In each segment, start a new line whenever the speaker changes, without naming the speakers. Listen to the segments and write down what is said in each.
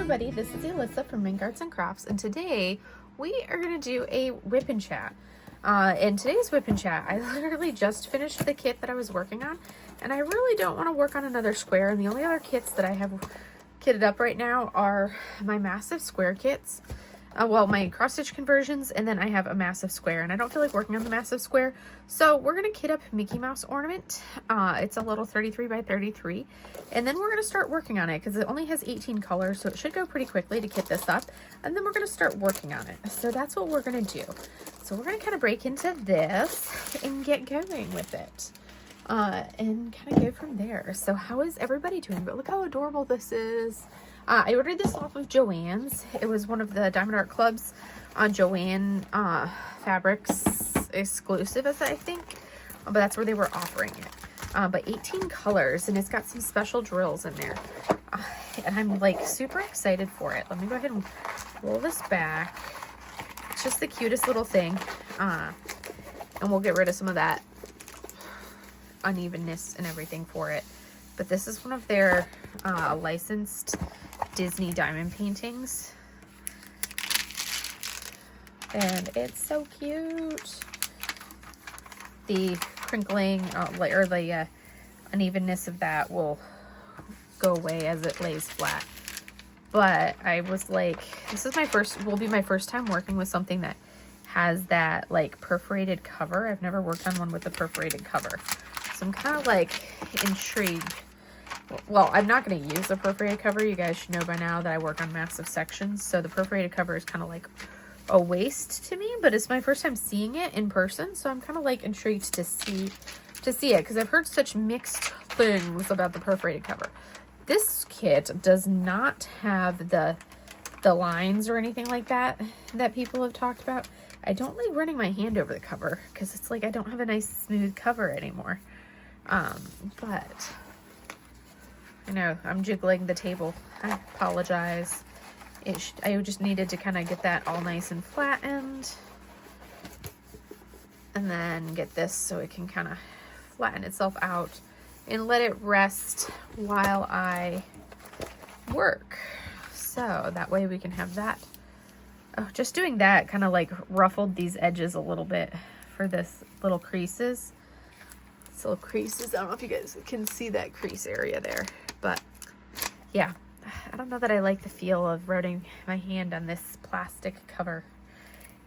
everybody, this is Alyssa from Mink Arts and Crafts, and today we are going to do a WIP Chat. In today's WIP Chat, I literally just finished the kit that I was working on, and I really don't want to work on another square, and the only other kits that I have kitted up right now are my massive square kits. Well, my cross stitch conversions, and then I have a massive square, and I don't feel like working on the massive square, so we're going to kit up Mickey Mouse Ornament. It's a little 33 by 33, and then we're going to start working on it because it only has 18 colors, so it should go pretty quickly to kit this up, and then we're going to start working on it. So that's what we're going to do. So we're going to kind of break into this and get going with it, and kind of go from there. So how is everybody doing? But look how adorable this is. I ordered this off of Joann's. It was one of the Diamond Art Club's Joann fabrics exclusive, I think. But that's where they were offering it. But 18 colors, and it's got some special drills in there. And I'm like super excited for it. Let me go ahead and roll this back. It's just the cutest little thing. And we'll get rid of some of that unevenness and everything for it. But this is one of their licensed Disney diamond paintings, and it's so cute. The crinkling or the unevenness of that will go away as it lays flat. But I was like, this is will be my first time working with something that has that like perforated cover. I've never worked on one with a perforated cover, so I'm kind of like intrigued. Well, I'm not going to use the perforated cover. You guys should know by now that I work on massive sections, so the perforated cover is kind of like a waste to me, but it's my first time seeing it in person, so I'm kind of like intrigued to see it, because I've heard such mixed things about the perforated cover. This kit does not have the lines or anything like that people have talked about. I don't like running my hand over the cover, because it's like I don't have a nice smooth cover anymore. But I know I'm jiggling the table. I apologize. I just needed to kind of get that all nice and flattened, and then get this so it can kind of flatten itself out and let it rest while I work. So that way we can have that. Oh, just doing that kind of like ruffled these edges a little bit for this little creases. Little creases. I don't know if you guys can see that crease area there, but yeah, I don't know that I like the feel of running my hand on this plastic cover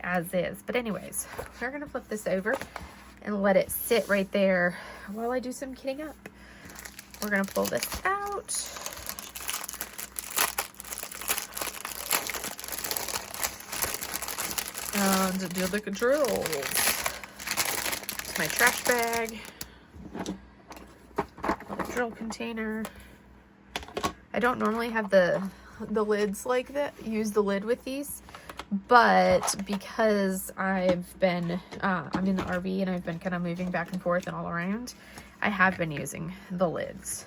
as is. But anyways, we're gonna flip this over and let it sit right there while I do some kitting up. We're gonna pull this out. And do the drills. It's my trash bag. Little drill container. I don't normally have the lids like that, use the lid with these, but because I've been I'm in the RV and I've been kind of moving back and forth and all around, I have been using the lids.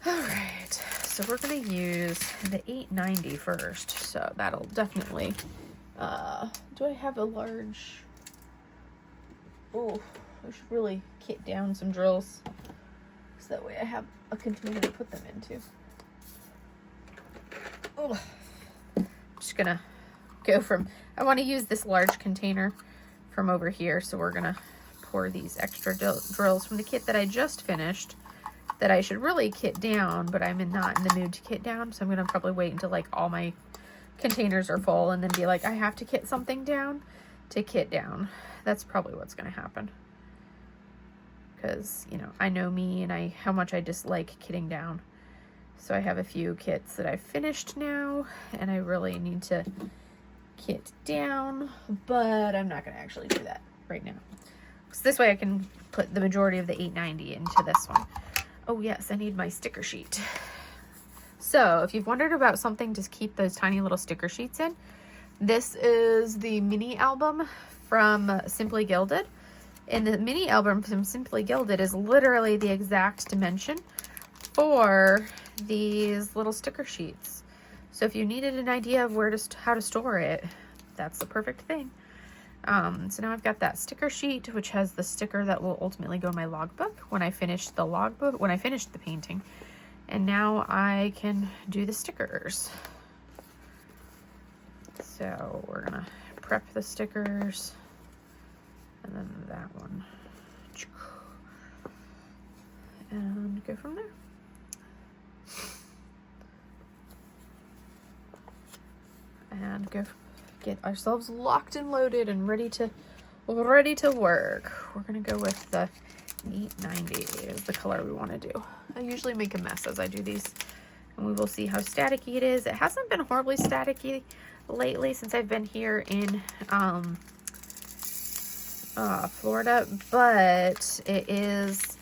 All right, so we're gonna use the 890 first, so that'll definitely do I have a large? Oh, I should really kit down some drills, so that way I have a container to put them into. Oh, I'm just gonna go from, I want to use this large container from over here, so we're gonna pour these extra drills from the kit that I just finished that I should really kit down, but I'm not in the mood to kit down, so I'm gonna probably wait until like all my containers are full and then be like, I have to kit something down to kit down. That's probably what's gonna happen. Because, you know, I know me and how much I dislike kitting down. So I have a few kits that I've finished now, and I really need to kit down, but I'm not going to actually do that right now. So this way I can put the majority of the 890 into this one. Oh yes, I need my sticker sheet. So if you've wondered about something to keep those tiny little sticker sheets in, this is the mini album from Simply Gilded. And the mini album from Simply Gilded is literally the exact dimension for these little sticker sheets. So if you needed an idea of how to store it, that's the perfect thing. So now I've got that sticker sheet, which has the sticker that will ultimately go in my logbook when I finish the painting. And now I can do the stickers. So we're gonna prep the stickers, and then that one, and go from there. And go get ourselves locked and loaded and ready to work. We're gonna go with the 890 is the color we want to do. I usually make a mess as I do these, and we will see how staticky it is. It hasn't been horribly staticky lately since I've been here in Florida, but it is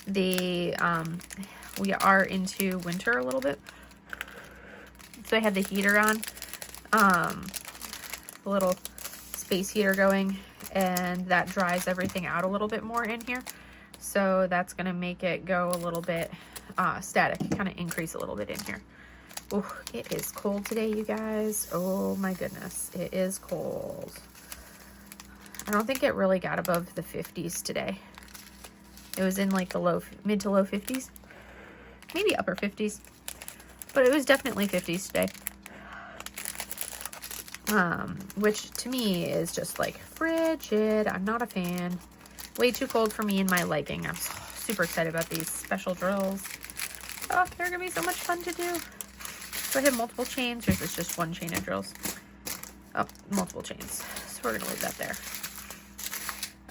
the we are into winter a little bit, so I had the heater on, the little space heater going, and that dries everything out a little bit more in here. So that's going to make it go a little bit static, kind of increase a little bit in here. Oh, it is cold today, you guys. Oh my goodness, it is cold. I don't think it really got above the 50s today. It was in like the mid to low 50s, maybe upper 50s, but it was definitely 50s today. Which to me is just like frigid. I'm not a fan. Way too cold for me and my liking. I'm super excited about these special drills. Oh, they're gonna be so much fun to do. Do I have multiple chains, or is this just one chain of drills? Oh, multiple chains. So we're gonna leave that there.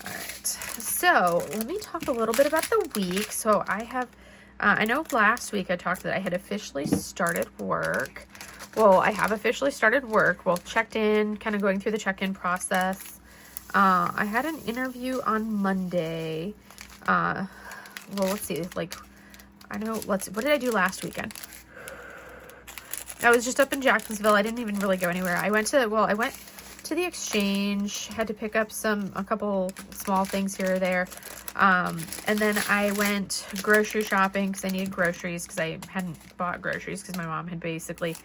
All right. So let me talk a little bit about the week. So I have, I know last week I talked that I had officially started work. Well, I have officially started work. Well, checked in, kind of going through the check-in process. I had an interview on Monday. Well, let's see, like, what did I do last weekend? I was just up in Jacksonville. I didn't even really go anywhere. I went to the exchange, had to pick up a couple small things here or there. And then I went grocery shopping because I needed groceries, because I hadn't bought groceries because my mom had basically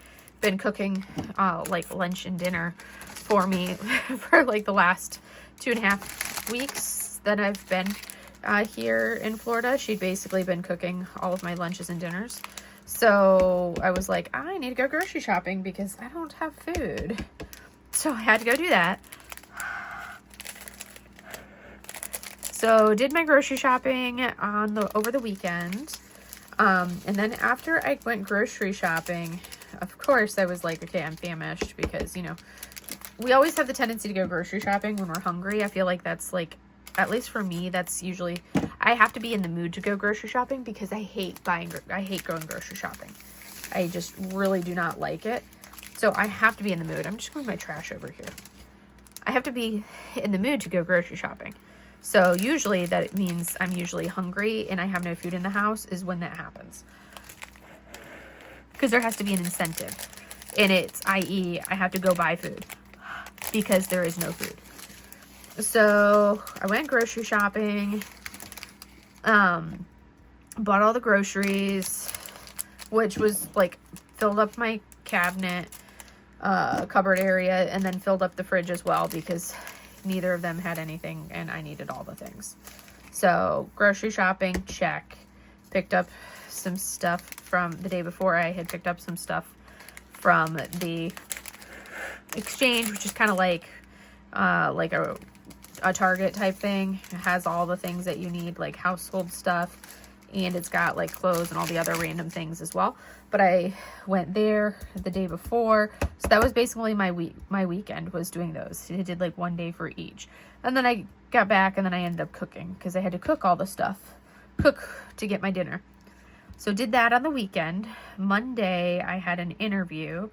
been cooking like lunch and dinner for me for like the last 2.5 weeks that I've been here in Florida. She'd basically been cooking all of my lunches and dinners. So I was like, I need to go grocery shopping because I don't have food. So I had to go do that. So did my grocery shopping over the weekend. And then after I went grocery shopping, of course I was like, okay, I'm famished, because, you know, we always have the tendency to go grocery shopping when we're hungry. I feel like that's like, at least for me, that's usually, I have to be in the mood to go grocery shopping because I hate going grocery shopping. I just really do not like it. So I have to be in the mood. I'm just moving my trash over here. I have to be in the mood to go grocery shopping. So usually that means I'm usually hungry and I have no food in the house is when that happens. Because there has to be an incentive. And it's, i.e., I have to go buy food because there is no food. So I went grocery shopping, bought all the groceries, which was like filled up my cabinet, cupboard area, and then filled up the fridge as well because neither of them had anything and I needed all the things. So grocery shopping, check. Picked up some stuff from the day before. I had picked up some stuff from the exchange, which is kind of like a Target type thing. It has all the things that you need, like household stuff, and it's got like clothes and all the other random things as well. But I went there the day before, so that was basically my weekend was doing those. I did like one day for each, and then I got back and then I ended up cooking because I had to cook all the stuff, to get my dinner. So did that on the weekend. Monday I had an interview,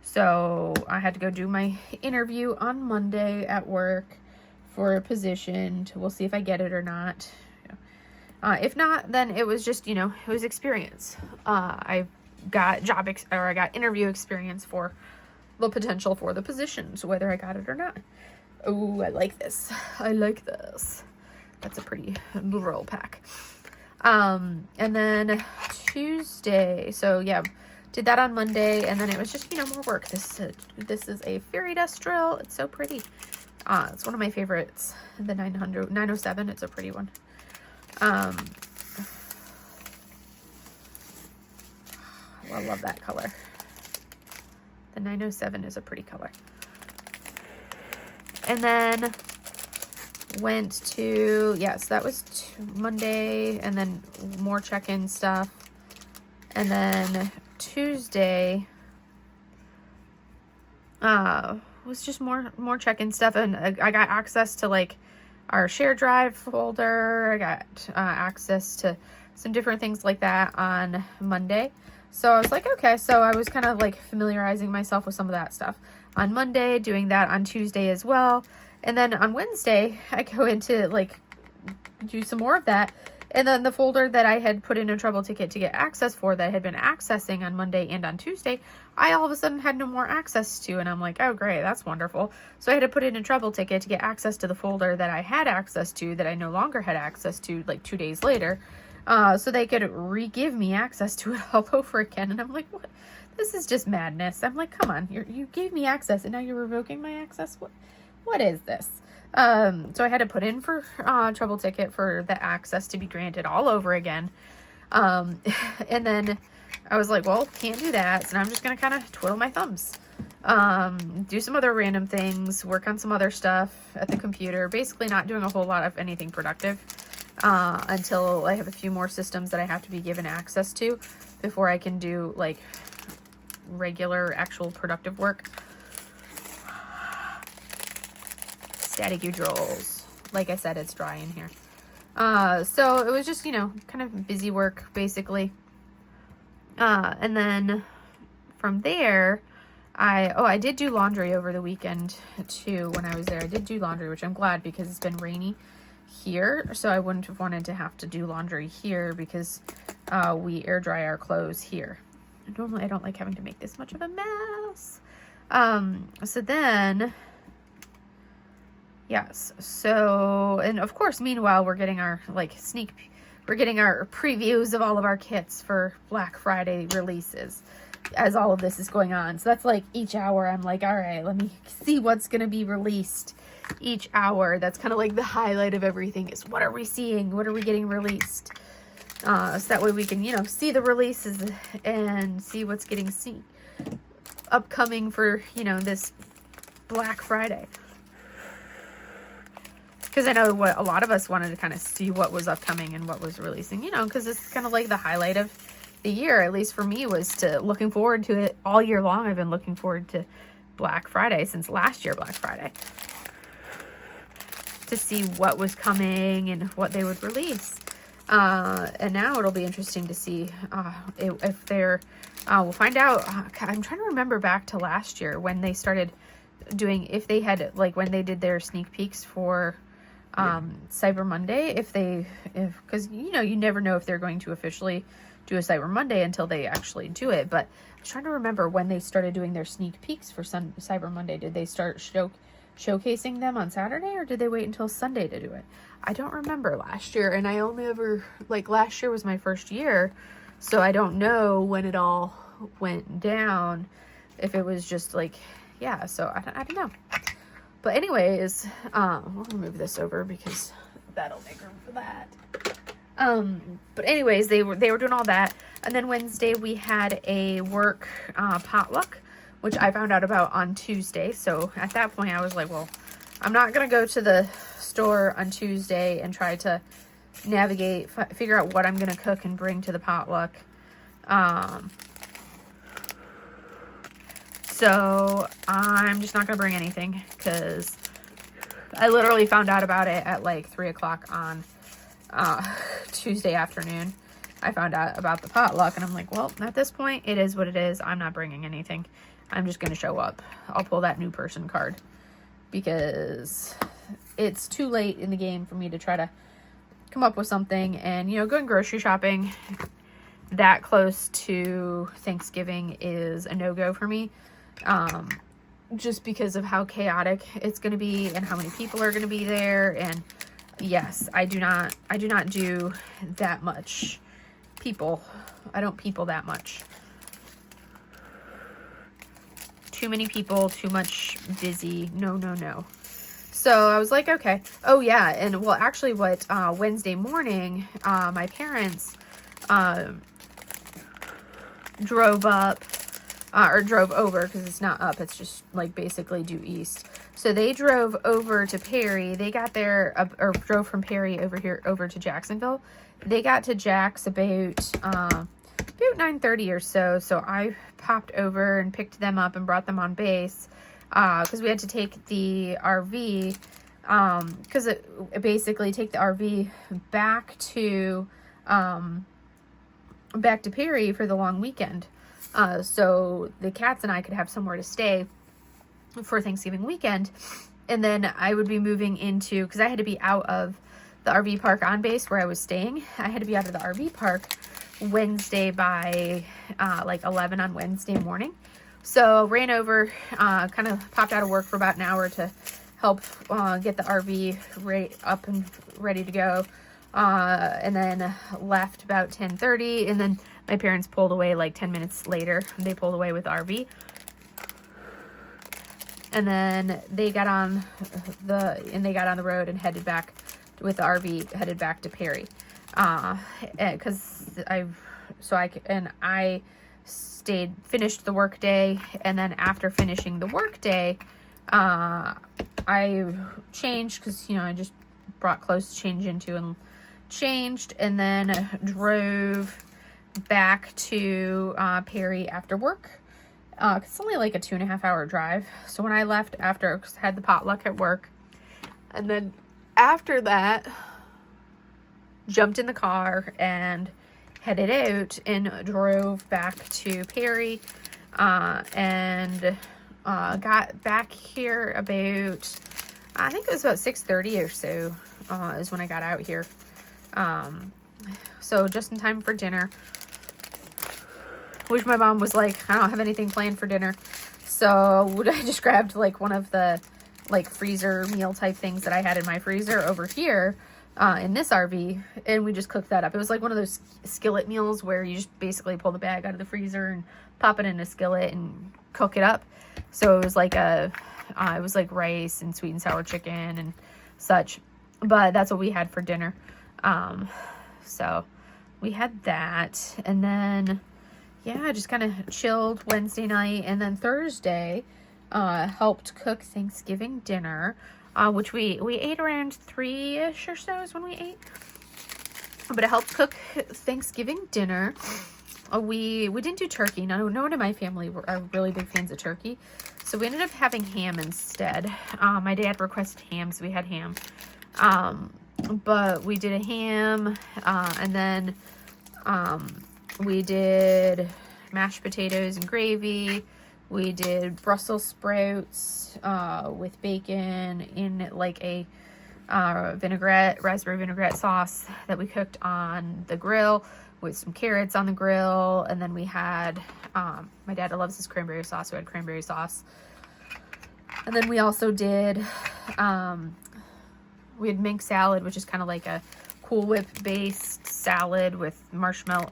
so I had to go do my interview on Monday at work for a position. We'll see if I get it or not. If not, then it was just, you know, it was experience. I got I got interview experience for the potential for the position, so whether I got it or not. Oh, I like this. I like this. That's a pretty roll pack. And then Tuesday, so yeah, did that on Monday, and then it was just, you know, more work. This is a fairy dust drill. It's so pretty. It's one of my favorites, the 907. It's a pretty one. I love that color. The 907 is a pretty color. And then went to, yes, that was Monday, and then more check-in stuff. And then Tuesday was just more check-in stuff, and I got access to like our share drive folder. I got access to some different things like that on Monday. So I was like, okay, so I was kind of like familiarizing myself with some of that stuff on Monday, doing that on Tuesday as well. And then on Wednesday, I go into like do some more of that. And then the folder that I had put in a trouble ticket to get access for, that I had been accessing on Monday and on Tuesday, I all of a sudden had no more access to. And I'm like, oh, great, that's wonderful. So I had to put in a trouble ticket to get access to the folder that I had access to that I no longer had access to like 2 days later. So they could re-give me access to it all over again. And I'm like, what? This is just madness. I'm like, come on, you gave me access and now you're revoking my access? What is this? So I had to put in for trouble ticket for the access to be granted all over again. And then I was like, well, can't do that. So now I'm just going to kind of twiddle my thumbs. Do some other random things, work on some other stuff at the computer, basically not doing a whole lot of anything productive. Until I have a few more systems that I have to be given access to before I can do like regular actual productive work. Static rolls. Like I said, it's dry in here. So it was just, kind of busy work basically. And then from there, I did do laundry over the weekend too. When I was there, I did do laundry, which I'm glad because it's been rainy here, so I wouldn't have wanted to have to do laundry here because we air dry our clothes here. Normally I don't like having to make this much of a mess. So then, yes, so, and of course, meanwhile, we're getting our we're getting our previews of all of our kits for Black Friday releases as all of this is going on. So that's like each hour I'm like, all right, let me see what's going to be released each hour. That's kind of like the highlight of everything, is what are we seeing? What are we getting released? So that way we can, see the releases and see what's getting upcoming for, this Black Friday. Because I know what a lot of us wanted to kind of see what was upcoming and what was releasing, because it's kind of like the highlight of the year, at least for me, was looking forward to it all year long. I've been looking forward to Black Friday since last year, Black Friday, to see what was coming and what they would release. And now it'll be interesting to see if they're, we'll find out. I'm trying to remember back to last year when they started doing, if they had, like when they did their sneak peeks for Cyber Monday, because you never know if they're going to officially do a Cyber Monday until they actually do it. But I was trying to remember when they started doing their sneak peeks for Cyber Monday. Did they start showcasing them on Saturday, or did they wait until Sunday to do it? I don't remember last year, and I only ever, last year was my first year, so I don't know when it all went down, if it was just so I don't know. But anyways, we'll move this over because that'll make room for that. But anyways, they were doing all that. And then Wednesday we had a work potluck, which I found out about on Tuesday. So at that point I was like, well, I'm not going to go to the store on Tuesday and try to navigate, figure out what I'm going to cook and bring to the potluck. So I'm just not going to bring anything because I literally found out about it at like 3 o'clock on Tuesday afternoon. I found out about the potluck and I'm like, well, at this point, it is what it is. I'm not bringing anything. I'm just going to show up. I'll pull that new person card because it's too late in the game for me to try to come up with something. And, going grocery shopping that close to Thanksgiving is a no-go for me. Just because of how chaotic it's going to be and how many people are going to be there. And yes, I do not do that much people. I don't people that much. Too many people, too much busy. No. So I was like, okay. Oh yeah. And well, actually what, Wednesday morning, my parents, drove up, or drove over, because it's not up, it's just like basically due east. So they drove over to Perry. They got there, or drove from Perry over here, over to Jacksonville. They got to Jax about 9:30 or so. So I popped over and picked them up and brought them on base, because we had to take the RV, because it basically take the RV back to Perry for the long weekend. So the cats and I could have somewhere to stay for Thanksgiving weekend. And then I would be moving into, because I had to be out of the RV park on base where I was staying. I had to be out of the RV park Wednesday by like 11 on Wednesday morning. So ran over, kind of popped out of work for about an hour to help get the RV right up and ready to go. And then left about 10:30, and then my parents pulled away like 10 minutes later. They pulled away with the RV. And then they got on the road and headed back with the RV, headed back to Perry. Because I finished the work day, and then after finishing the work day, I changed, because, you know, I just brought clothes to change into and changed, and then drove back to Perry after work. It's only like a 2.5 hour drive. So when I left after, cause I had the potluck at work, and then after that, jumped in the car and headed out and drove back to Perry, and got back here about, I think it was about 6:30 or so, is when I got out here. So just in time for dinner, which my mom was like, I don't have anything planned for dinner. So I just grabbed like one of the like freezer meal type things that I had in my freezer over here, in this RV, and we just cooked that up. It was like one of those skillet meals where you just basically pull the bag out of the freezer and pop it in a skillet and cook it up. So it was like it was like rice and sweet and sour chicken and such, but that's what we had for dinner. So we had that, and then, yeah, just kind of chilled Wednesday night, and then Thursday, helped cook Thanksgiving dinner, which we ate around 3-ish or so is when we ate, but I helped cook Thanksgiving dinner. We didn't do turkey. No one in my family are really big fans of turkey, so we ended up having ham instead. My dad requested ham, so we had ham. But we did a ham, and then we did mashed potatoes and gravy. We did Brussels sprouts with bacon in like a raspberry vinaigrette sauce that we cooked on the grill with some carrots on the grill. And then we had, my dad loves his cranberry sauce, so we had cranberry sauce. And then we also did, we had mink salad, which is kind of like a Cool Whip based salad with marshmallow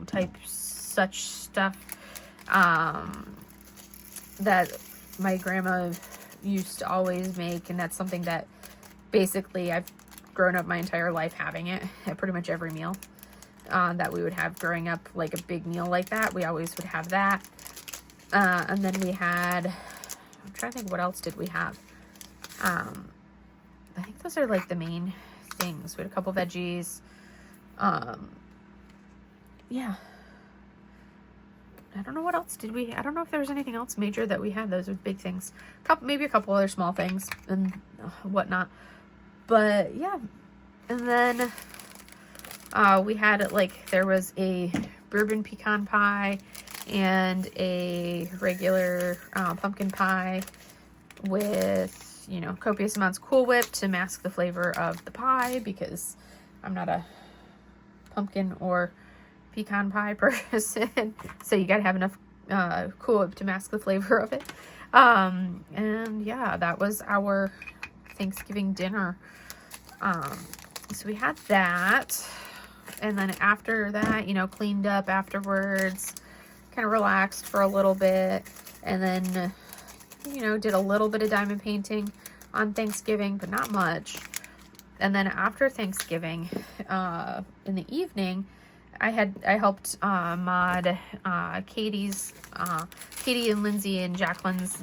type such stuff, that my grandma used to always make, and that's something that basically I've grown up my entire life having it at pretty much every meal that we would have growing up. Like a big meal like that, we always would have that. And then we had, I'm trying to think, what else did we have? I think those are like the main things. We had a couple veggies. Yeah. I don't know what else did we, I don't know if there was anything else major that we had. Those were big things. Maybe a couple other small things and whatnot. But yeah. And then we had like, there was a bourbon pecan pie and a regular pumpkin pie with, you know, copious amounts of Cool Whip to mask the flavor of the pie, because I'm not a pumpkin or pecan pie person. So you gotta have enough Cool Whip to mask the flavor of it. And yeah, that was our Thanksgiving dinner. So we had that, and then after that, you know, cleaned up afterwards, kind of relaxed for a little bit, and then, you know, did a little bit of diamond painting on Thanksgiving, but not much. And then after Thanksgiving, in the evening, I helped mod Katie and Lindsay and Jacqueline's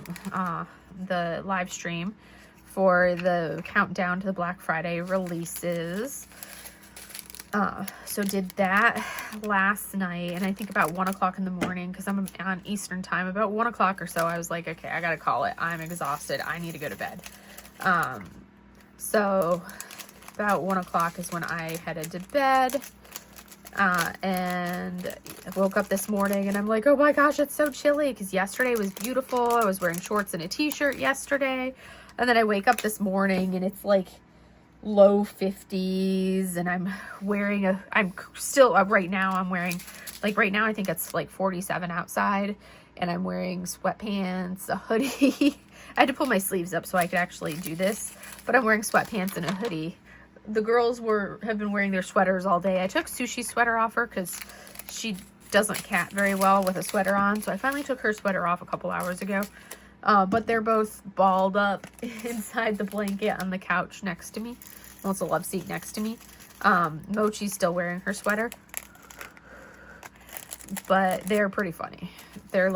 the live stream for the countdown to the Black Friday releases. So did that last night, and I think about 1 o'clock in the morning, because I'm on Eastern time, about 1 o'clock or so, I was like, okay, I gotta call it. I'm exhausted. I need to go to bed. So about 1 o'clock is when I headed to bed. And I woke up this morning and I'm like, oh my gosh, it's so chilly, because yesterday was beautiful. I was wearing shorts and a t-shirt yesterday. And then I wake up this morning and it's like low 50s, and I'm wearing I'm still, right now I'm wearing, like right now I think it's like 47 outside, and I'm wearing sweatpants, a hoodie. I had to pull my sleeves up so I could actually do this, but I'm wearing sweatpants and a hoodie. The girls have been wearing their sweaters all day. I took Sushi's sweater off her because she doesn't cat very well with a sweater on, so I finally took her sweater off a couple hours ago. But they're both balled up inside the blanket on the couch next to me. Well, it's a love seat next to me. Mochi's still wearing her sweater. But they're pretty funny. They're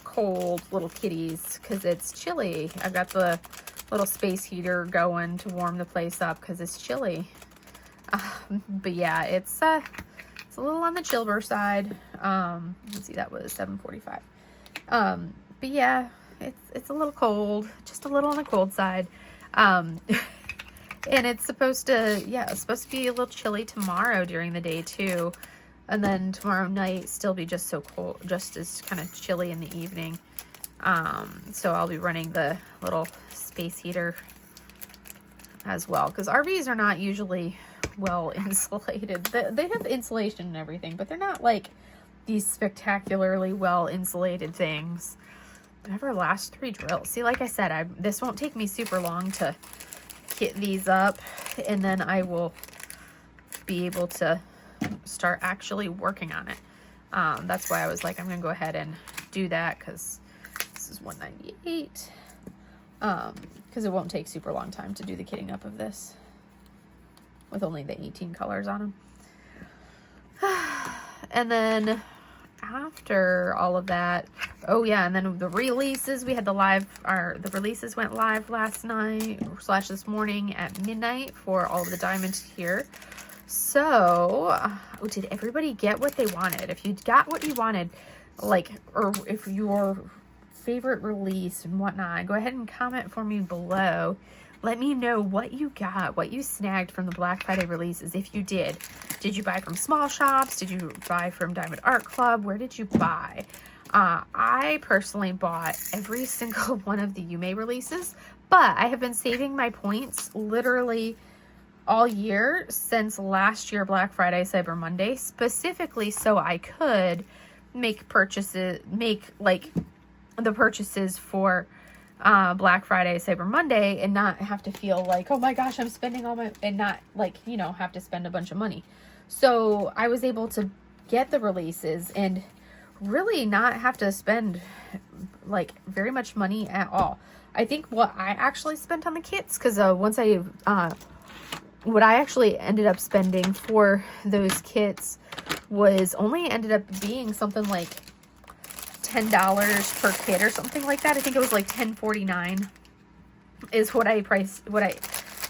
cold little kitties because it's chilly. I've got the little space heater going to warm the place up because it's chilly. But yeah, it's a little on the chillier side. Let's see, that was 7:45. But yeah, it's a little cold, just a little on the cold side. And it's supposed to be a little chilly tomorrow during the day too. And then tomorrow night still be just so cold, just as kind of chilly in the evening. So I'll be running the little space heater as well, because RVs are not usually well insulated. They have insulation and everything, but they're not like these spectacularly well insulated things. Whatever, last 3 drills. See, like I said, this won't take me super long to get these up, and then I will be able to start actually working on it. That's why I was like, I'm gonna go ahead and do that, because this is 198. Because it won't take super long time to do the kitting up of this with only the 18 colors on them. And then after all of that, oh yeah, and then the releases, we had the releases went live last night / this morning at midnight for all of the diamonds here. So, did everybody get what they wanted? If you got what you wanted, like, or if your favorite release and whatnot, go ahead and comment for me below. Let me know what you got, what you snagged from the Black Friday releases. If you did you buy from small shops? Did you buy from Diamond Art Club? Where did you buy? I personally bought every single one of the Yume releases, but I have been saving my points literally all year since last year Black Friday, Cyber Monday, specifically so I could make like the purchases for Black Friday, Cyber Monday, and not have to feel like, oh my gosh, I'm spending all my, and not like, you know, have to spend a bunch of money. So I was able to get the releases and really not have to spend like very much money at all. I think what I actually spent on the kits, because what I actually ended up spending for those kits was only ended up being something like $10 per kit or something like that. I think it was like $10.49 is what I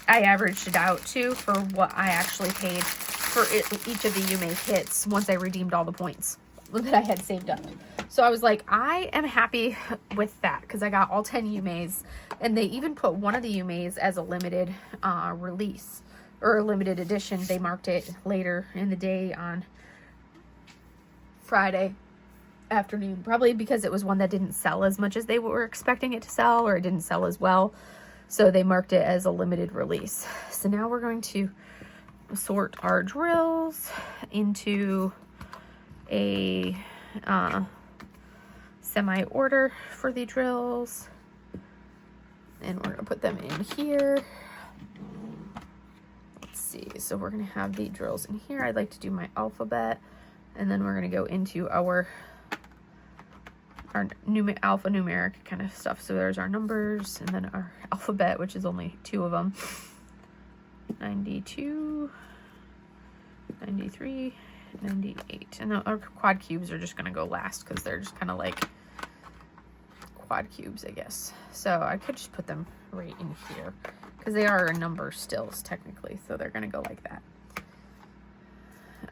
averaged it out to for what I actually paid for each of the Yume kits once I redeemed all the points that I had saved up. So I was like, I am happy with that because I got all 10 Yumes, and they even put one of the Yumes as a limited release or a limited edition. They marked it later in the day on Friday afternoon, probably because it was one that didn't sell as much as they were expecting it to sell, or it didn't sell as well, so they marked it as a limited release. So now we're going to sort our drills into a semi order for the drills, and we're going to put them in here. Let's see, so we're going to have the drills in here. I'd like to do my alphabet, and then we're going to go into our alphanumeric kind of stuff. So there's our numbers, and then our alphabet, which is only 2 of them. 92, 93, 98. And our quad cubes are just going to go last because they're just kind of like quad cubes, I guess. So I could just put them right in here because they are number stills technically. So they're going to go like that.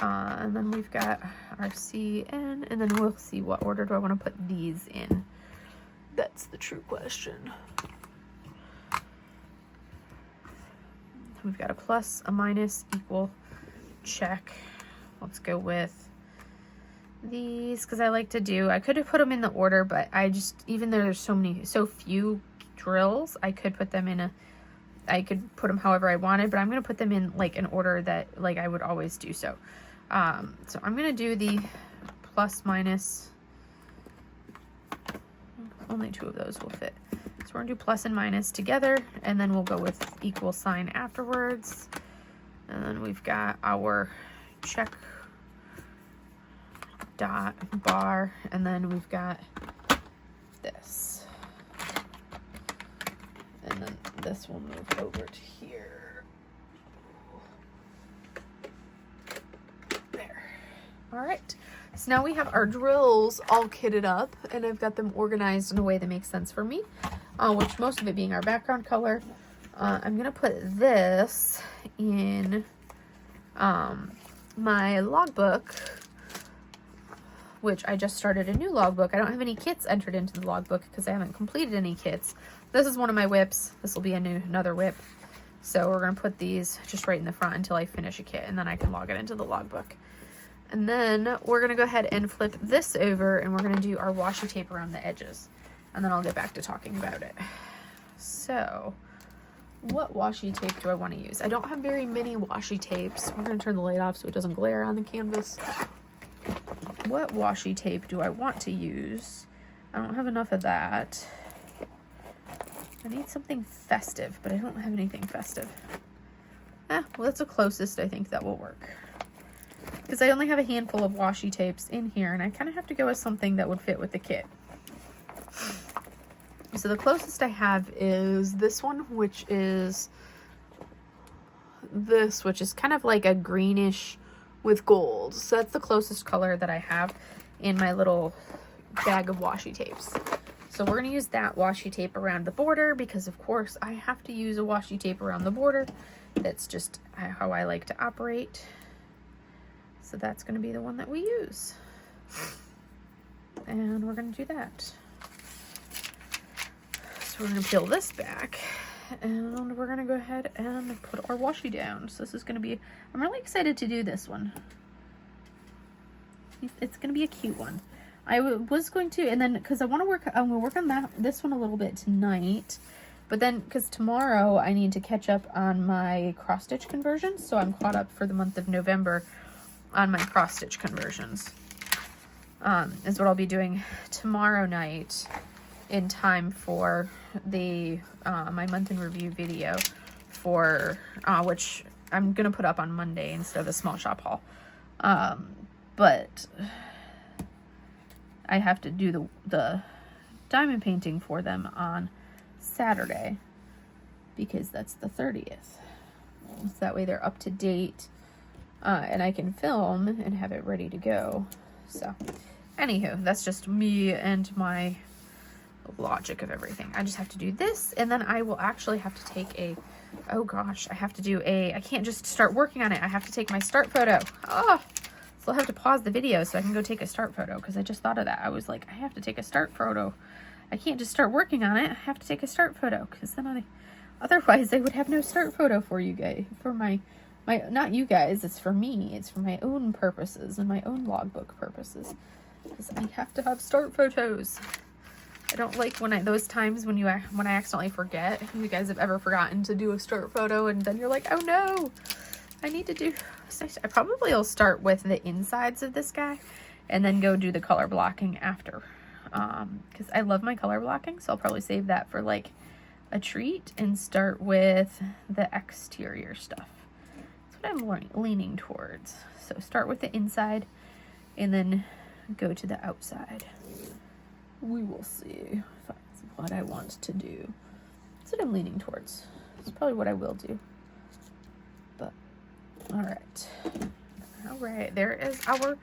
And then we've got our C, N, and then we'll see what order do I want to put these in. That's the true question. We've got a plus, a minus, equal, check. Let's go with these because I like to do, I could have put them in the order, but I just, even though there's so few drills, I could put them in I could put them however I wanted, but I'm going to put them in like an order that like I would always do so. So I'm going to do the plus, minus. Only two of those will fit. So we're going to do plus and minus together, and then we'll go with equal sign afterwards. And then we've got our check, dot, bar, and then we've got this. And then this will move over to here. There. All right. So now we have our drills all kitted up, and I've got them organized in a way that makes sense for me, which most of it being our background color. I'm going to put this in my logbook, which I just started a new logbook. I don't have any kits entered into the logbook because I haven't completed any kits. This is one of my WIPs. This will be another WIP. So we're going to put these just right in the front until I finish a kit, and then I can log it into the logbook. And then we're going to go ahead and flip this over, and we're going to do our washi tape around the edges. And then I'll get back to talking about it. So what washi tape do I want to use? I don't have very many washi tapes. We're going to turn the light off so it doesn't glare on the canvas. What washi tape do I want to use? I don't have enough of that. I need something festive, but I don't have anything festive. Well, that's the closest I think that will work. Because I only have a handful of washi tapes in here, and I kind of have to go with something that would fit with the kit. So the closest I have is this one, which is this, which is kind of like a greenish with gold. So that's the closest color that I have in my little bag of washi tapes. So we're going to use that washi tape around the border because, of course, I have to use a washi tape around the border. That's just how I like to operate. So that's going to be the one that we use. And we're going to do that. So we're going to peel this back, and we're going to go ahead and put our washi down. So this is going to be, I'm really excited to do this one. It's going to be a cute one. I was going to, and then because I'm going to work on this one a little bit tonight, but then because tomorrow I need to catch up on my cross stitch conversions, so I'm caught up for the month of November on my cross stitch conversions. Is what I'll be doing tomorrow night in time for the my month in review video for which I'm gonna put up on Monday instead of the small shop haul. But I have to do the diamond painting for them on Saturday because that's the 30th. So that way they're up to date, and I can film and have it ready to go. So anywho, that's just me and my logic of everything. I just have to do this, and then I will actually have to take a, oh gosh, I can't just start working on it. I have to take my start photo. Oh, so I'll have to pause the video so I can go take a start photo, because I just thought of that. I was like, I have to take a start photo. I can't just start working on it. I have to take a start photo, because then otherwise I would have no start photo for you guys, for my not you guys, it's for me. It's for my own purposes and my own logbook purposes, because I have to have start photos. I don't like those times when I accidentally forget. If you guys have ever forgotten to do a start photo and then you're like, oh no, I need to do, I probably will start with the insides of this guy and then go do the color blocking after. Because I love my color blocking, so I'll probably save that for like a treat and start with the exterior stuff. That's what I'm leaning towards. So start with the inside and then go to the outside. We will see if that's what I want to do. That's what I'm leaning towards. It's probably what I will do. But, all right. All right, there is our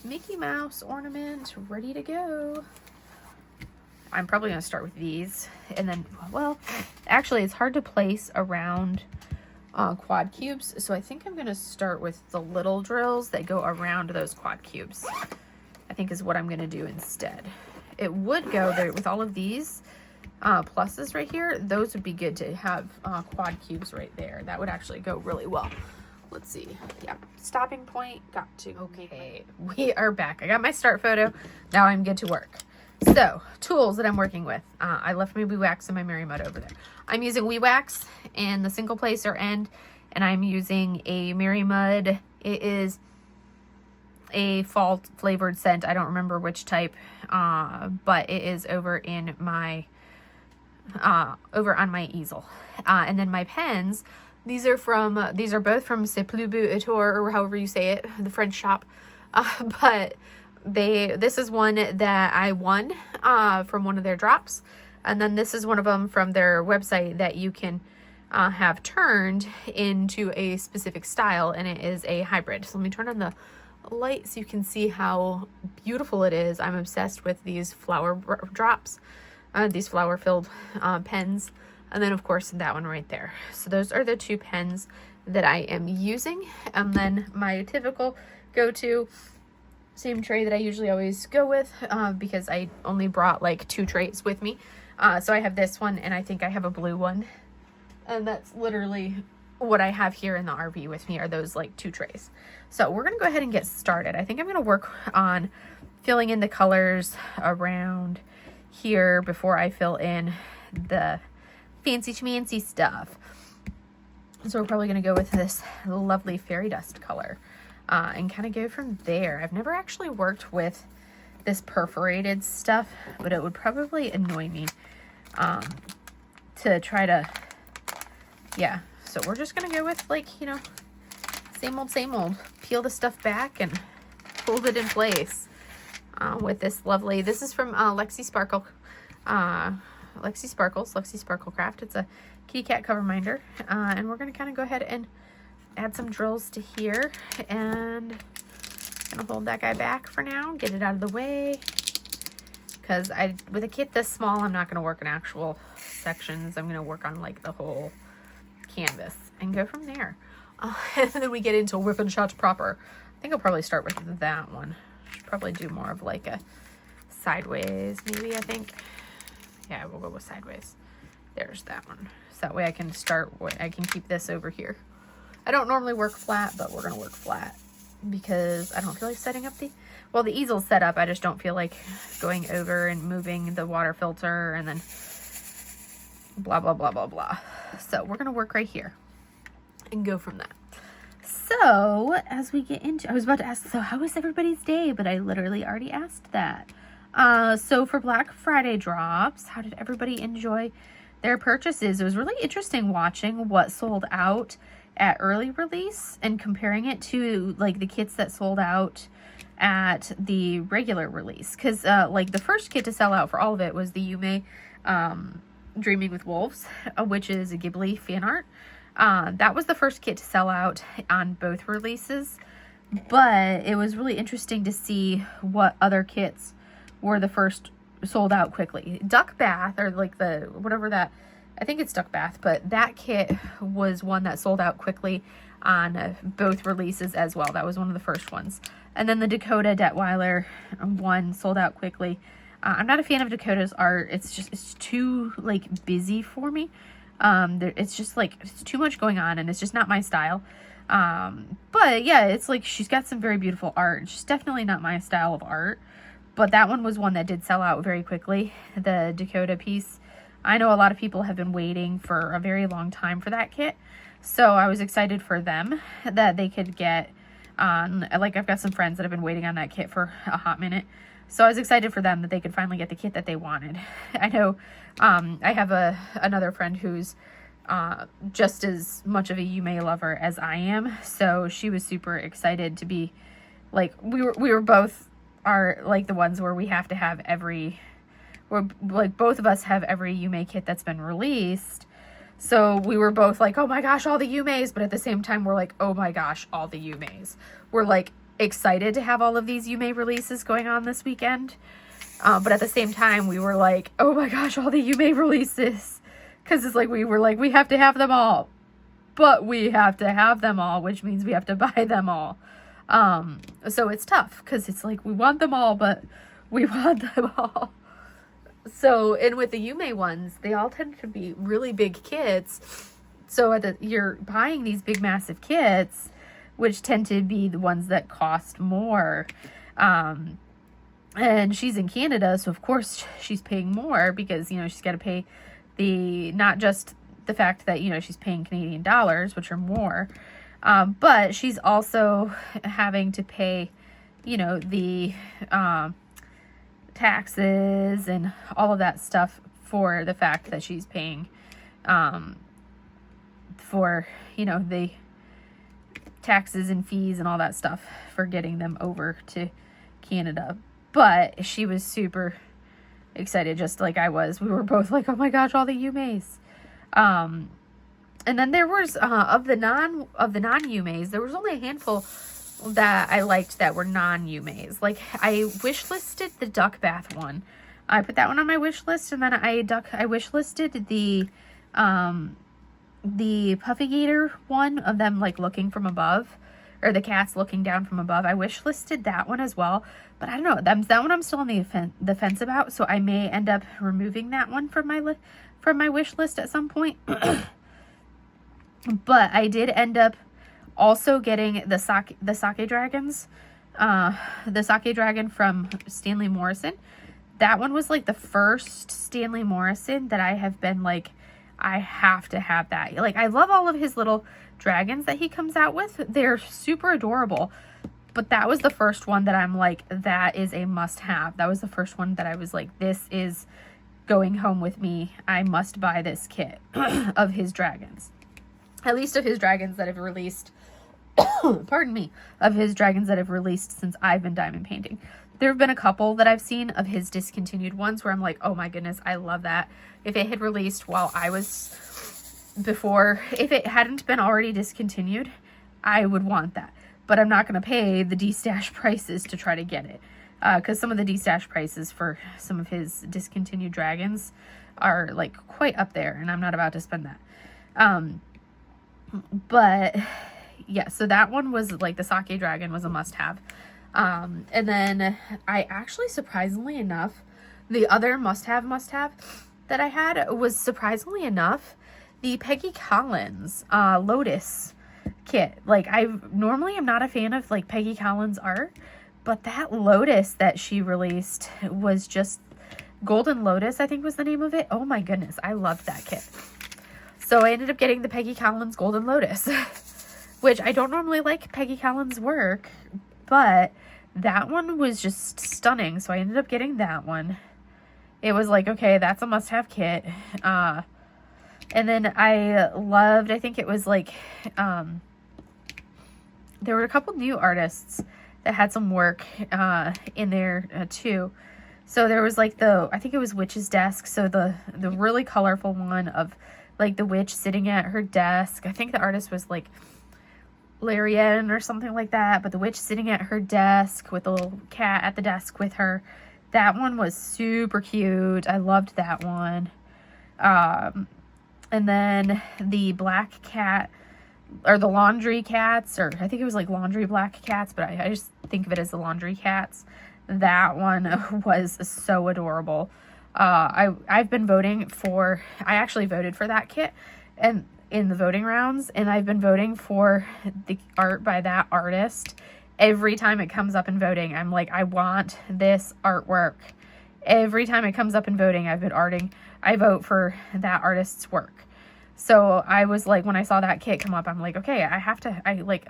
Mickey Mouse ornament ready to go. I'm probably going to start with these, and then, well, actually it's hard to place around quad cubes, so I think I'm going to start with the little drills that go around those quad cubes. I think is what I'm going to do instead. It would go there with all of these pluses right here. Those would be good to have quad cubes right there. That would actually go really well. Let's see. Yeah, stopping point, got to. Okay, we are back. I got my start photo. Now I'm good to work. So, tools that I'm working with. I left my WIP wax and my Mary Mud over there. I'm using WIP wax and the single placer end, and I'm using a Mary Mud. It is a fall flavored scent. I don't remember which type, but it is over in my over on my easel. And then my pens. These are both from C'est Plus Beau et Tour, or however you say it, the French shop. But this is one that I won from one of their drops, and then this is one of them from their website that you can have turned into a specific style, and it is a hybrid. So let me turn on the light so you can see how beautiful it is. I'm obsessed with these flower drops, these flower filled pens, and then of course that one right there. So those are the two pens that I am using, and then my typical go-to same tray that I usually always go with, because I only brought like 2 trays with me. So I have this one, and I think I have a blue one, and that's literally what I have here in the RV with me, are those like 2 trays. So we're gonna go ahead and get started. I think I'm gonna work on filling in the colors around here before I fill in the fancy schmancy stuff. So we're probably gonna go with this lovely fairy dust color. And kind of go from there. I've never actually worked with this perforated stuff, but it would probably annoy me to try to, yeah. So we're just going to go with, like, you know, same old. Peel the stuff back and hold it in place with this lovely, this is from Lexi Sparkle Craft. It's a kitty cat cover minder. And we're going to kind of go ahead and add some drills to here, and I'm gonna hold that guy back for now, get it out of the way, because with a kit this small, I'm not gonna work in actual sections. I'm gonna work on like the whole canvas and go from there. And then we get into WIP Chat proper. I think I'll probably start with that one. Should probably do more of like a sideways, maybe. I think, yeah, we'll go with sideways. There's that one. So that way I can keep this over here. I don't normally work flat, but we're going to work flat because I don't feel like setting up the easel's set up. I just don't feel like going over and moving the water filter and then blah, blah, blah, blah, blah. So we're going to work right here and go from that. So as we get into, I was about to ask, so how was everybody's day? But I literally already asked that. So for Black Friday drops, how did everybody enjoy their purchases? It was really interesting watching what sold out at early release and comparing it to like the kits that sold out at the regular release, because like the first kit to sell out for all of it was the Yume Dreaming with Wolves, which is a Ghibli fan art. That was the first kit to sell out on both releases, but it was really interesting to see what other kits were the first sold out quickly. Duck Bath, or like the whatever that, I think it's Duck Bath, but that kit was one that sold out quickly on both releases as well. That was one of the first ones. And then the Dakota Detweiler one sold out quickly. I'm not a fan of Dakota's art. It's too like busy for me. It's just like, it's too much going on, and it's just not my style. But yeah, it's like, she's got some very beautiful art. It's just definitely not my style of art. But that one was one that did sell out very quickly. The Dakota piece, I know a lot of people have been waiting for a very long time for that kit. So I was excited for them that they could get on, like I've got some friends that have been waiting on that kit for a hot minute. So I was excited for them that they could finally get the kit that they wanted. I know I have another friend who's just as much of a Yume lover as I am. So she was super excited to be, like, we were both are like the ones where we have to have we're like, both of us have every Yume kit that's been released. So we were both like, oh my gosh, all the Yumeis. But at the same time, we're like, oh my gosh, all the Yumeis. We're like excited to have all of these Yume releases going on this weekend. But at the same time, we were like, oh my gosh, all the Yume releases. Because it's like, we were like, we have to have them all. But we have to have them all, which means we have to buy them all. So it's tough because it's like, we want them all, but we want them all. So, and with the Yume ones, they all tend to be really big kits. So you're buying these big, massive kits, which tend to be the ones that cost more. And she's in Canada, so of course she's paying more because, you know, she's got to pay not just the fact that, you know, she's paying Canadian dollars, which are more, but she's also having to pay, you know, the taxes and all of that stuff for the fact that she's paying for, you know, the taxes and fees and all that stuff for getting them over to Canada. But she was super excited, just like I was. We were both like, oh my gosh, all the Yumeis. And then there was of the non-Yumeis, there was only a handful that I liked that were non-Yumeis. Like, I wish listed the duck bath one. I put that one on my wish list, and then I wish listed the Puffy Gator one of them like looking from above, or the cats looking down from above. I wish listed that one as well, but I don't know, that one I'm still on the fence about, so I may end up removing that one from my wish list at some point. But I did end up also getting the sake dragons, the sake dragon from Stanley Morrison. That one was like the first Stanley Morrison that I have been like, I have to have that. Like, I love all of his little dragons that he comes out with. They're super adorable. But that was the first one that I'm like, that is a must have. That was the first one that I was like, this is going home with me. I must buy this kit of his dragons. At least of his dragons that have released, pardon me, of his dragons that have released since I've been diamond painting. There have been a couple that I've seen of his discontinued ones where I'm like, oh my goodness, I love that. If it had released while I was if it hadn't been already discontinued, I would want that. But I'm not going to pay the D-stash prices to try to get it. Because some of the D-stash prices for some of his discontinued dragons are like quite up there, and I'm not about to spend that. But yeah, so that one was like, the sake dragon was a must-have. And then I actually, surprisingly enough, the other must-have that I had was, surprisingly enough, the Peggy Collins Lotus kit. Like, I normally am not a fan of like Peggy Collins art, but that Lotus that she released was just Golden Lotus, I think was the name of it. Oh my goodness, I loved that kit. So I ended up getting the Peggy Collins Golden Lotus, which I don't normally like Peggy Collins' work, but that one was just stunning. So I ended up getting that one. It was like, okay, that's a must-have kit. And then I loved, I think it was like, there were a couple new artists that had some work in there too. So there was like I think it was Witch's Desk. So the really colorful one of like the witch sitting at her desk. I think the artist was like Larian or something like that. But the witch sitting at her desk with the little cat at the desk with her. That one was super cute. I loved that one. And then the black cat, or the laundry cats, or I think it was like laundry black cats, but I just think of it as the laundry cats. That one was so adorable. I've been voting for, I actually voted for that kit and in the voting rounds, and I've been voting for the art by that artist. Every time it comes up in voting, I'm like, I want this artwork. Every time it comes up in voting, I vote for that artist's work. So I was like, when I saw that kit come up, I'm like, okay,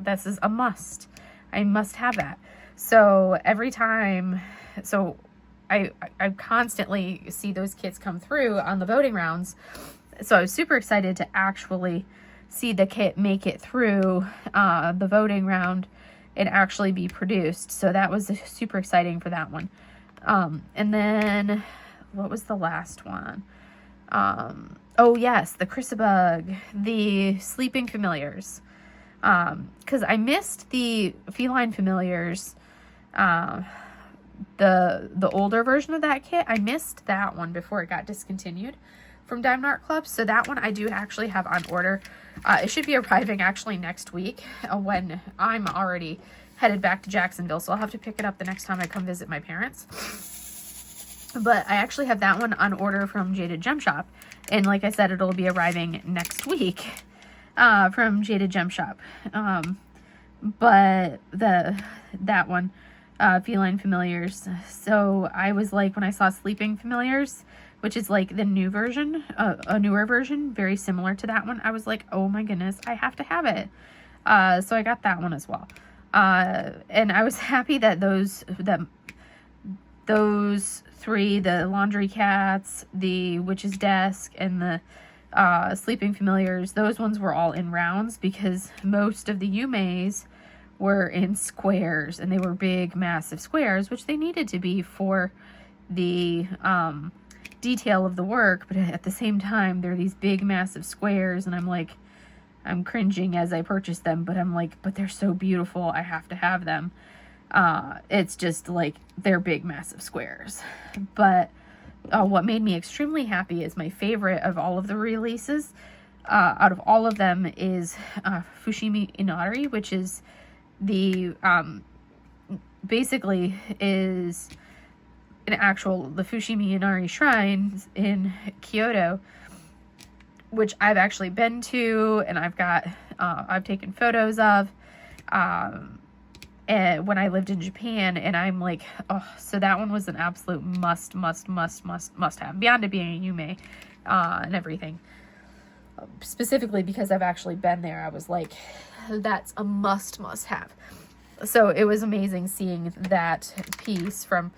this is a must. I must have that. So every time, I constantly see those kits come through on the voting rounds. So I was super excited to actually see the kit make it through the voting round and actually be produced. So that was super exciting for that one. And then what was the last one? Oh yes, the Chrysibug, the Sleeping Familiars. Because I missed the Feline Familiars, the older version of that kit. I missed that one before it got discontinued from Diamond Art Club. So that one I do actually have on order. It should be arriving actually next week when I'm already headed back to Jacksonville. So I'll have to pick it up the next time I come visit my parents. But I actually have that one on order from Jaded Gem Shop. And like I said, it'll be arriving next week from Jaded Gem Shop. But that one, Feline Familiars. So I was like, when I saw Sleeping Familiars, which is like the new version, a newer version, very similar to that one, I was like, oh my goodness, I have to have it. So I got that one as well. And I was happy that those three, the Laundry Cats, the Witch's Desk, and the Sleeping Familiars, those ones were all in rounds because most of the Yumeis were in squares, and they were big, massive squares, which they needed to be for the detail of the work, but at the same time, they're these big, massive squares, and I'm like, I'm cringing as I purchase them, but I'm like, but they're so beautiful, I have to have them. It's just like, they're big, massive squares. But what made me extremely happy is my favorite of all of the releases, out of all of them, is Fushimi Inari, which is the, basically is the Fushimi Inari shrines in Kyoto, which I've actually been to, and I've taken photos of, and when I lived in Japan, and I'm like, oh, so that one was an absolute must have, beyond it being a Yume, and everything. Specifically because I've actually been there, I was like, that's a must have. So it was amazing seeing that piece from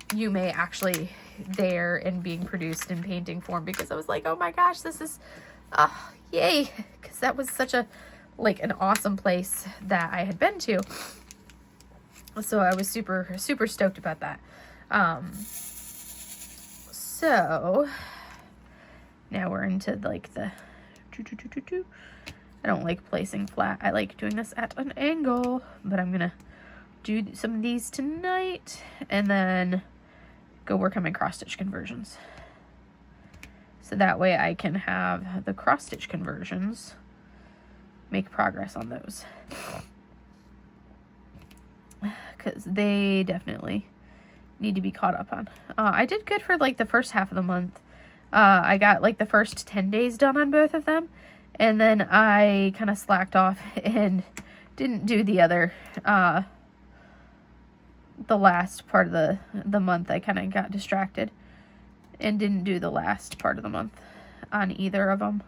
Yume actually there and being produced in painting form, because I was like, oh my gosh, this is, yay, because that was such a, like, an awesome place that I had been to. So I was super stoked about that. So now we're into like the I don't like placing flat. I like doing this at an angle, but I'm gonna do some of these tonight and then go work on my cross stitch conversions. So that way I can have the cross stitch conversions, make progress on those, because they definitely need to be caught up on. I did good for like the first half of the month. I got like the first 10 days done on both of them, and then I kind of slacked off and didn't do the other, the last part of the month. I kind of got distracted and didn't do the last part of the month on either of them.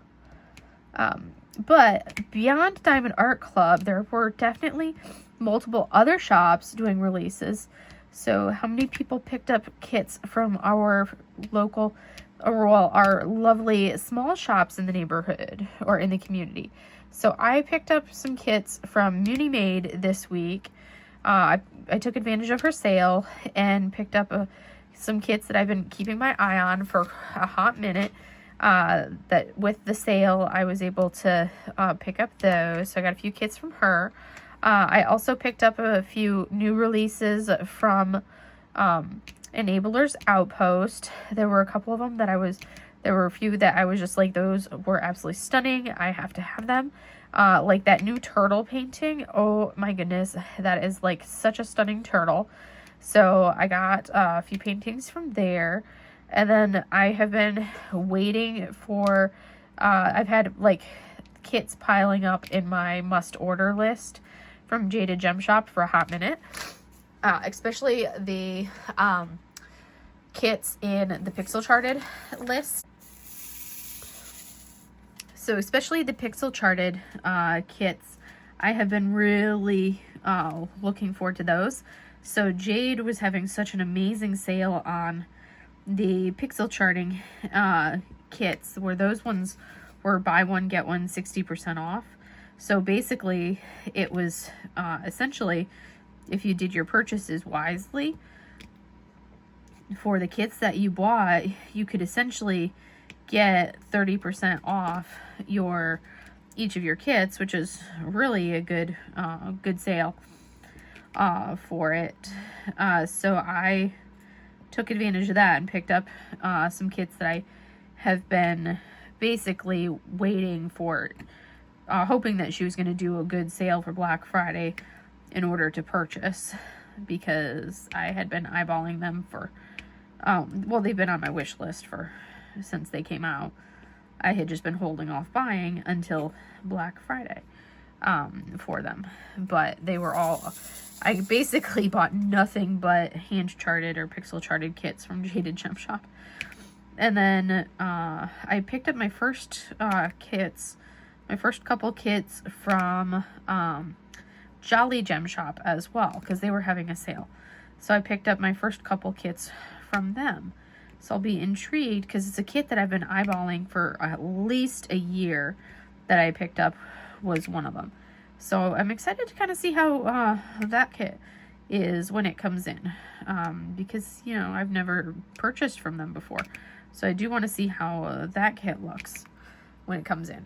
But beyond Diamond Art Club, there were definitely multiple other shops doing releases. So how many people picked up kits from our local, or well, our lovely small shops in the neighborhood or in the community? So I picked up some kits from Muni Made this week. I took advantage of her sale and picked up some kits that I've been keeping my eye on for a hot minute. That with the sale, I was able to pick up those. So I got a few kits from her. I also picked up a few new releases from Enabler's Outpost. There were a couple of them that there were a few that I was just like, those were absolutely stunning. I have to have them. Like that new turtle painting. Oh my goodness, that is like such a stunning turtle. So I got a few paintings from there. And then I have been waiting for, I've had like kits piling up in my must order list from Jaded Gem Shop for a hot minute. Especially the kits in the Pixel Charted list. So especially the Pixel Charted kits, I have been really looking forward to those. So Jade was having such an amazing sale on the pixel charting kits, where those ones were buy one get one 60% off. So basically it was essentially, if you did your purchases wisely, for the kits that you bought, you could essentially get 30% off each of your kits, which is really a good sale for it. So I took advantage of that and picked up some kits that I have been basically waiting for, hoping that she was going to do a good sale for Black Friday in order to purchase, because I had been eyeballing them for, well, they've been on my wish list since they came out. I had just been holding off buying until Black Friday for them. But they were all, I basically bought nothing but hand-charted or pixel-charted kits from Jaded Gem Shop. And then I picked up my first couple kits from Jolly Gem Shop as well, because they were having a sale. So I picked up my first couple kits from them. So I'll be intrigued, because it's a kit that I've been eyeballing for at least a year. That I picked up was one of them. So I'm excited to kind of see how that kit is when it comes in. Because, you know, I've never purchased from them before. So I do want to see how that kit looks when it comes in.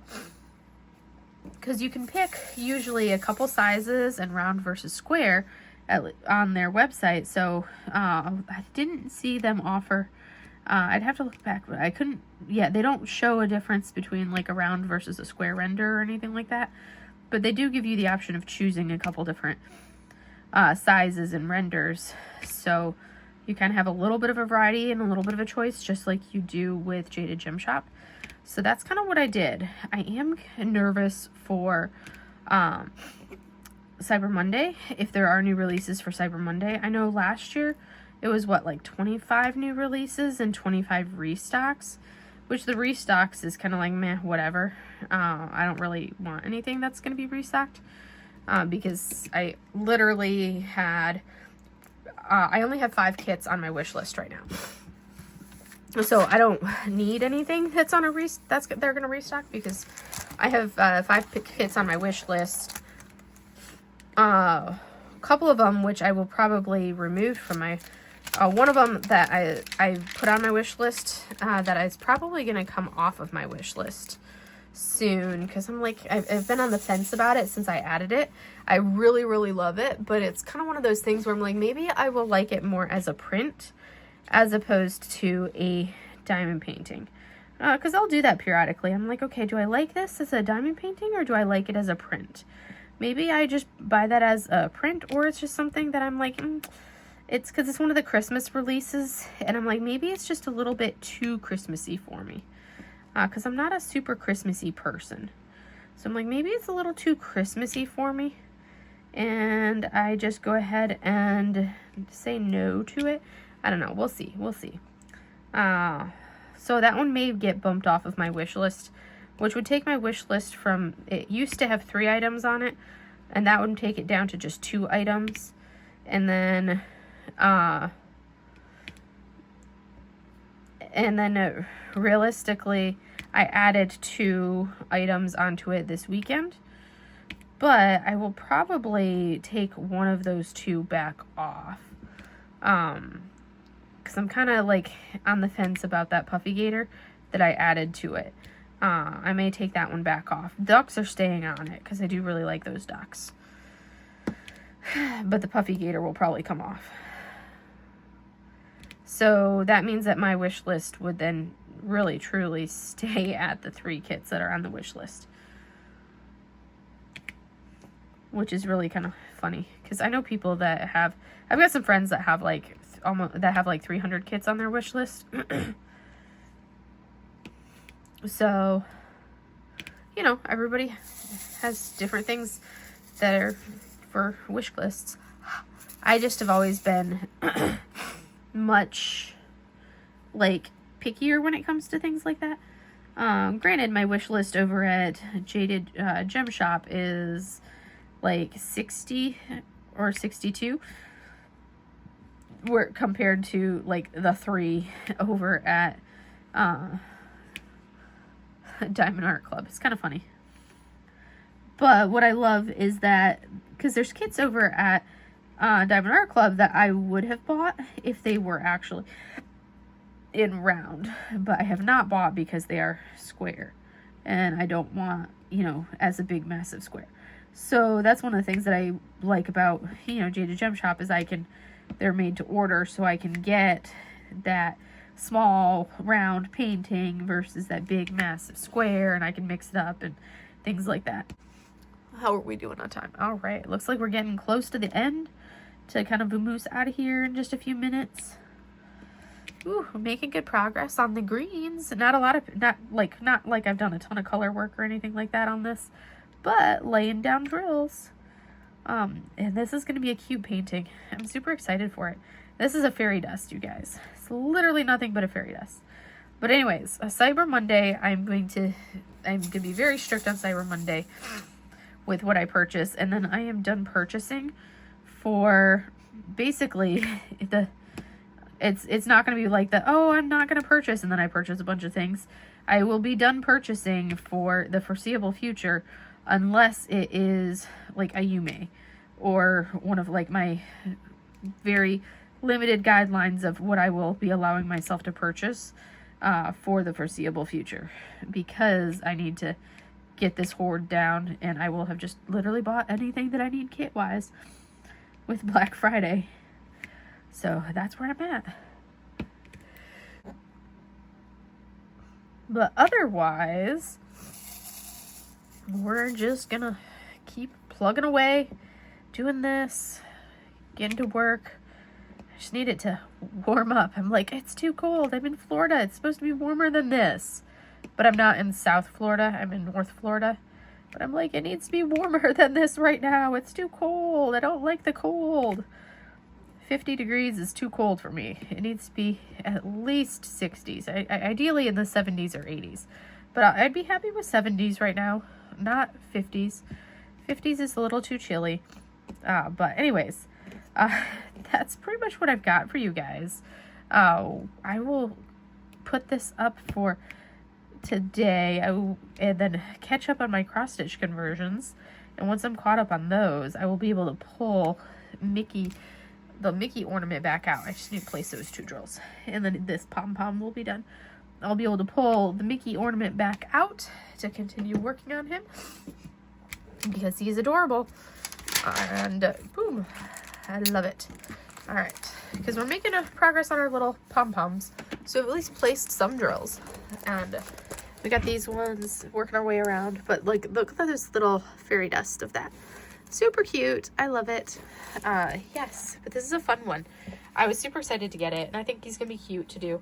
Because you can pick usually a couple sizes and round versus square on their website. So I didn't see them offer... I'd have to look back, but I couldn't, yeah, they don't show a difference between like a round versus a square render or anything like that, but they do give you the option of choosing a couple different sizes and renders, so you kind of have a little bit of a variety and a little bit of a choice, just like you do with Jaded Gem Shop. So that's kind of what I did. I am nervous for Cyber Monday, if there are new releases for Cyber Monday. I know last year it was what, like 25 new releases and 25 restocks, which the restocks is kind of like, meh, whatever. I don't really want anything that's going to be restocked, because I literally had, I only have 5 kits on my wish list right now. So I don't need anything that's on they're going to restock, because I have 5 kits on my wish list. A couple of them, which I will probably remove from my... one of them that I put on my wish list, that is probably going to come off of my wish list soon, because I'm like, I've been on the fence about it since I added it. I really, really love it, but it's kind of one of those things where I'm like, maybe I will like it more as a print as opposed to a diamond painting. Because I'll do that periodically. I'm like, okay, do I like this as a diamond painting or do I like it as a print? Maybe I just buy that as a print, or it's just something that I'm like, it's because it's one of the Christmas releases, and I'm like, maybe it's just a little bit too Christmassy for me. Because I'm not a super Christmassy person. So I'm like, maybe it's a little too Christmassy for me. And I just go ahead and say no to it. I don't know. We'll see. We'll see. So that one may get bumped off of my wish list, which would take my wish list from, it used to have 3 items on it, and that would take it down to just 2 items. And then... realistically, I added 2 items onto it this weekend, but I will probably take one of those 2 back off, because I'm kind of like on the fence about that Puffy Gator that I added to it. I may take that one back off. Ducks are staying on it because I do really like those ducks, but the Puffy Gator will probably come off. So that means that my wish list would then really truly stay at the 3 kits that are on the wish list, which is really kind of funny, because I know people that have, I've got some friends that have like like 300 kits on their wish list. So, you know, everybody has different things that are for wish lists. I just have always been much like pickier when it comes to things like that. Granted, my wish list over at Jaded Gem Shop is like 60 or 62, where compared to like the 3 over at Diamond Art Club. It's kind of funny. But what I love is that, because there's kits over at Diamond Art Club that I would have bought if they were actually in round, but I have not bought because they are square, and I don't want, you know, as a big massive square. So that's one of the things that I like about, you know, Jada Gem Shop is they're made to order, so I can get that small round painting versus that big massive square, and I can mix it up and things like that. How are we doing on time? All right, looks like we're getting close to the end to kind of vamoose out of here in just a few minutes. Ooh, we're making good progress on the greens. Not like I've done a ton of color work or anything like that on this, but laying down drills. And this is going to be a cute painting. I'm super excited for it. This is a fairy dust, you guys. It's literally nothing but a fairy dust. But anyways, Cyber Monday, I'm going to be very strict on Cyber Monday with what I purchase, and then I am done purchasing for basically it's not going to be like oh, I'm not going to purchase and then I purchase a bunch of things. I will be done purchasing for the foreseeable future unless it is like a Yume or one of like my very limited guidelines of what I will be allowing myself to purchase for the foreseeable future, because I need to get this hoard down, and I will have just literally bought anything that I need kit wise with Black Friday. So that's where I'm at. But otherwise, we're just gonna keep plugging away, doing this, getting to work. I just need it to warm up. I'm like, it's too cold. I'm in Florida. It's supposed to be warmer than this. But I'm not in South Florida. I'm in North Florida. But I'm like, it needs to be warmer than this right now. It's too cold. I don't like the cold. 50 degrees is too cold for me. It needs to be at least 60s. Ideally in the 70s or 80s. But I'd be happy with 70s right now. Not 50s. 50s is a little too chilly. But anyways, that's pretty much what I've got for you guys. I will put this up for today, and then catch up on my cross stitch conversions, and once I'm caught up on those, I will be able to pull the Mickey ornament back out. I just need to place those 2 drills, and then this pom-pom will be done. I'll be able to pull the Mickey ornament back out to continue working on him because he's adorable, and boom, I love it. All right, because we're making a progress on our little pom-poms, so we've at least placed some drills, and we got these ones working our way around, but like, look at this little fairy dust of that. Super cute. I love it. Yes, but this is a fun one. I was super excited to get it, and I think he's gonna be cute to do.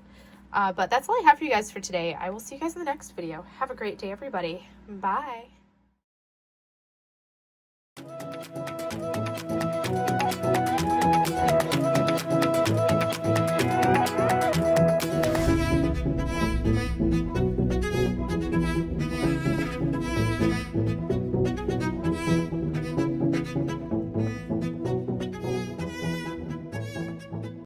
But that's all I have for you guys for today. I will see you guys in the next video. Have a great day, everybody. Bye.